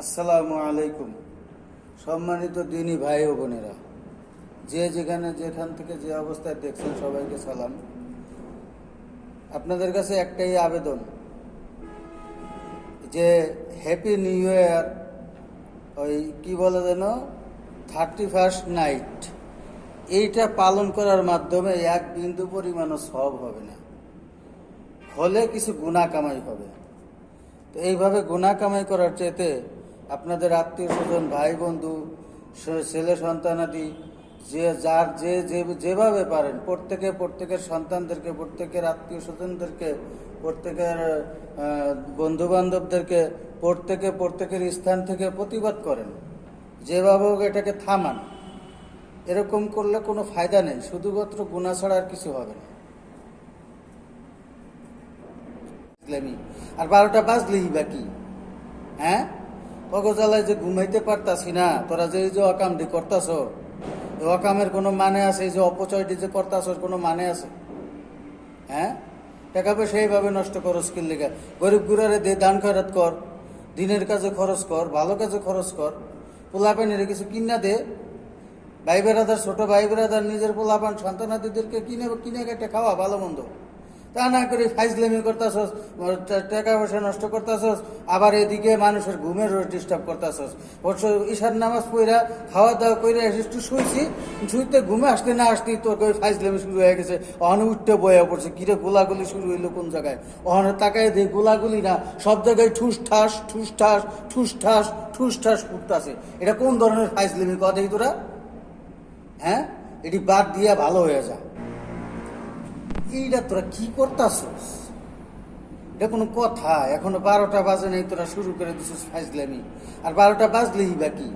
আসসালামু আলাইকুম। সম্মানিত দিনী ভাই ও বোনেরা, যেখান থেকে যে অবস্থায় দেখছেন সবাইকে সালাম। আপনাদের কাছে একটাই আবেদন যে হ্যাপি নিউ ইয়ার, ওই কি বলে যেন 31st নাইট, এইটা পালন করার মাধ্যমে এক বিন্দু পরিমাণও সব হবে না, হলে কিছু গুনাহ কামাই হবে। তো এইভাবে গুনাহ কামাই করার চাইতে আপনাদের আত্মীয় স্বজন, ভাই বন্ধু, ছেলে সন্তানাদি, যেভাবে পারেন প্রত্যেকের সন্তানদেরকে, প্রত্যেকের আত্মীয় স্বজনদেরকে, প্রত্যেকের বন্ধু বান্ধবদেরকে প্রত্যেকের স্থান থেকে প্রতিবাদ করেন, যেভাবে হোক এটাকে থামান। এরকম করলে কোনো ফায়দা নেই, শুধুমাত্র গুনাহ ছাড়া আর কিছু হবে না। আর 12টা বাজলেই বাকি, হ্যাঁ, পগজালায় যে ঘুমাইতে পারতাছি না, তোরা যে অকামটি করতাছ, অকামের কোনো মানে আছে? এই যে অপচয়টি যে করতাছ, কোনো মানে আছে? হ্যাঁ, টাকা পয়সা এইভাবে নষ্ট করো স্কিল লেগে। গরিব গুড়ারে দে, দান খয়রাত কর, দিনের কাজে খরচ কর, ভালো কাজে খরচ কর, পোলাপানের কিছু কিনা দে। ভাই বেড়াদার, ছোট ভাই বেড়াদার, নিজের পোলাপান সন্তানাদিদেরকে কিনে কেটে খাওয়া, ভালো মন্দ। তা না করে ফাইজলামি করতেছস, টাকা পয়সা নষ্ট করতেছস, আবার এদিকে মানুষের ঘুমের ডিস্টার্ব করতেছস। ঈশার নামাজ পড়া খাওয়া দাওয়া করে একটু শুইতে ঘুমে আসতে না আসতেই তোর ওই ফাইজলামি শুরু হয়ে গেছে। অহনে উঠতে বয়া পড়ছে, কিরে গোলাগুলি শুরু হইলো কোন জায়গায়? অহনে তাকায় দেয় গোলাগুলি না, সব জায়গায় ঠুস ঠাস ঠুস ঠাস ঠুস ঠাস ঠুস ঠাস উঠতেছে। এটা কোন ধরনের ফাইজলামি কথা তোরা? হ্যাঁ, এটি বাদ দিয়া ভালো হয়ে যা। এইটা তোরা কি করতাছস? এটা কোনো কথা? এখনো 12টা বাজে নেই, তোরা শুরু করে দিছিস ফাইজলামি। আর 12টা বাজলেই বাকি।